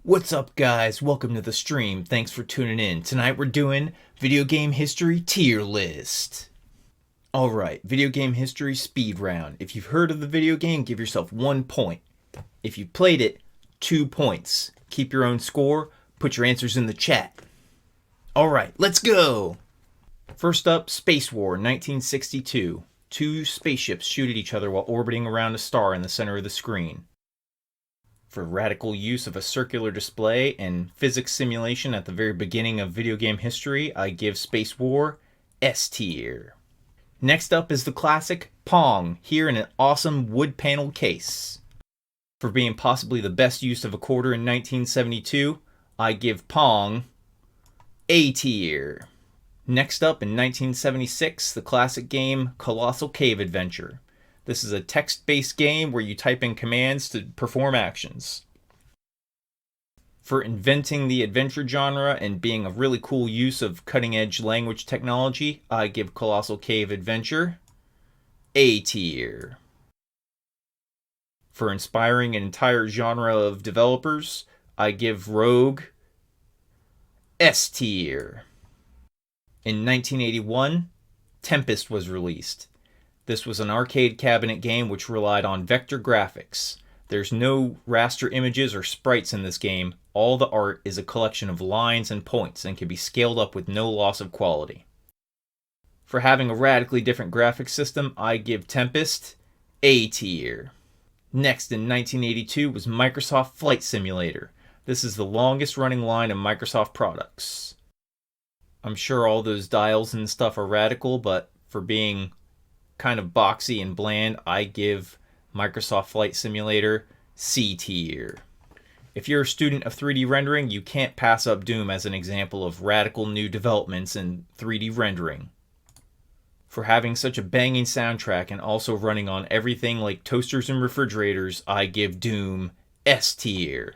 What's up, guys? Welcome to the stream. Thanks for tuning in. Tonight we're doing video game history tier list. Alright, video game history speed round. If you've heard of the video game, give yourself 1 point. If you played it, 2 points. Keep your own score. Put your answers in the chat. Alright, let's go! First up, Space War, 1962. 2 spaceships shoot at each other while orbiting around a star in the center of the screen. For radical use of a circular display and physics simulation at the very beginning of video game history, I give Space War S tier. Next up is the classic Pong, here in an awesome wood panel case. For being possibly the best use of a quarter in 1972, I give Pong A tier. Next up in 1976, the classic game Colossal Cave Adventure. This is a text-based game where you type in commands to perform actions. For inventing the adventure genre and being a really cool use of cutting-edge language technology, I give Colossal Cave Adventure A tier. For inspiring an entire genre of developers, I give Rogue S tier. In 1981, Tempest was released. This was an arcade cabinet game which relied on vector graphics. There's no raster images or sprites in this game. All the art is a collection of lines and points and can be scaled up with no loss of quality. For having a radically different graphics system, I give Tempest A tier. Next in 1982 was Microsoft Flight Simulator. This is the longest running line of Microsoft products. I'm sure all those dials and stuff are radical, but for being kind of boxy and bland, I give Microsoft Flight Simulator C tier. If you're a student of 3D rendering, you can't pass up Doom as an example of radical new developments in 3D rendering. For having such a banging soundtrack and also running on everything like toasters and refrigerators, I give Doom S tier.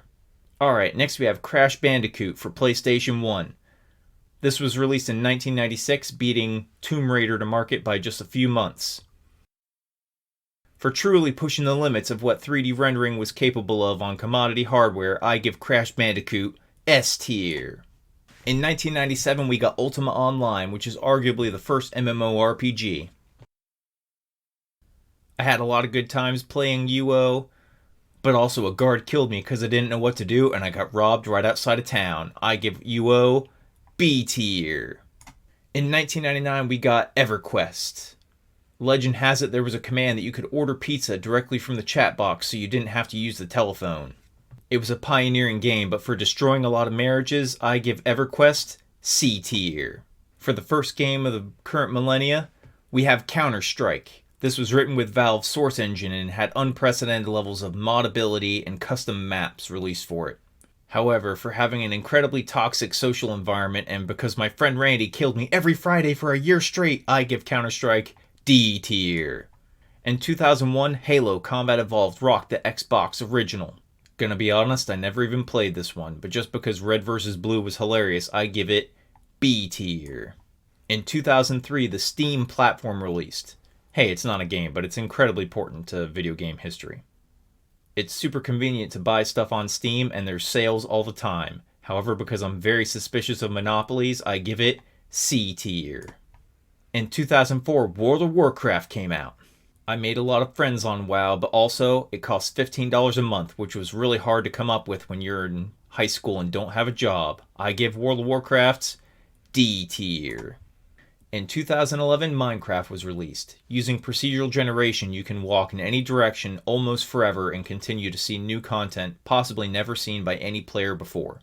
Alright, next we have Crash Bandicoot for PlayStation 1. This was released in 1996, beating Tomb Raider to market by just a few months. For truly pushing the limits of what 3D rendering was capable of on commodity hardware, I give Crash Bandicoot S tier. In 1997, we got Ultima Online, which is arguably the first MMORPG. I had a lot of good times playing UO, but also a guard killed me because I didn't know what to do and I got robbed right outside of town. I give UO B tier. In 1999, we got EverQuest. Legend has it there was a command that you could order pizza directly from the chat box so you didn't have to use the telephone. It was a pioneering game, but for destroying a lot of marriages, I give EverQuest C tier. For the first game of the current millennia, we have Counter-Strike. This was written with Valve's Source Engine and had unprecedented levels of modability and custom maps released for it. However, for having an incredibly toxic social environment and because my friend Randy killed me every Friday for a year straight, I give Counter-Strike D tier. In 2001, Halo Combat Evolved rocked the Xbox original. Gonna be honest, I never even played this one, but just because Red vs. Blue was hilarious, I give it B tier. In 2003, the Steam platform released. Hey, it's not a game, but it's incredibly important to video game history. It's super convenient to buy stuff on Steam, and there's sales all the time. However, because I'm very suspicious of monopolies, I give it C tier. In 2004, World of Warcraft came out. I made a lot of friends on WoW, but also it costs $15 a month, which was really hard to come up with when you're in high school and don't have a job. I give World of Warcraft D tier. In 2011, Minecraft was released. Using procedural generation, you can walk in any direction almost forever and continue to see new content, possibly never seen by any player before.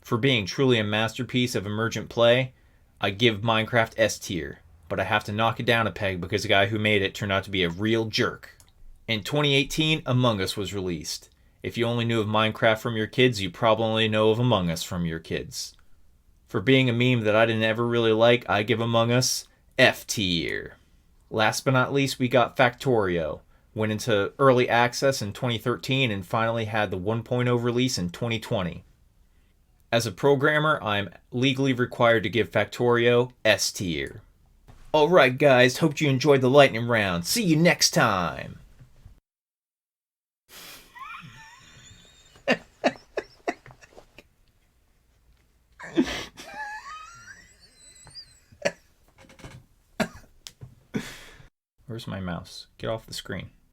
For being truly a masterpiece of emergent play, I give Minecraft S tier, but I have to knock it down a peg because the guy who made it turned out to be a real jerk. In 2018, Among Us was released. If you only knew of Minecraft from your kids, you probably know of Among Us from your kids. For being a meme that I didn't ever really like, I give Among Us F tier. Last but not least, we got Factorio. Went into early access in 2013 and finally had the 1.0 release in 2020. As a programmer, I'm legally required to give Factorio S tier. Alright guys, hope you enjoyed the lightning round. See you next time! Where's my mouse? Get off the screen.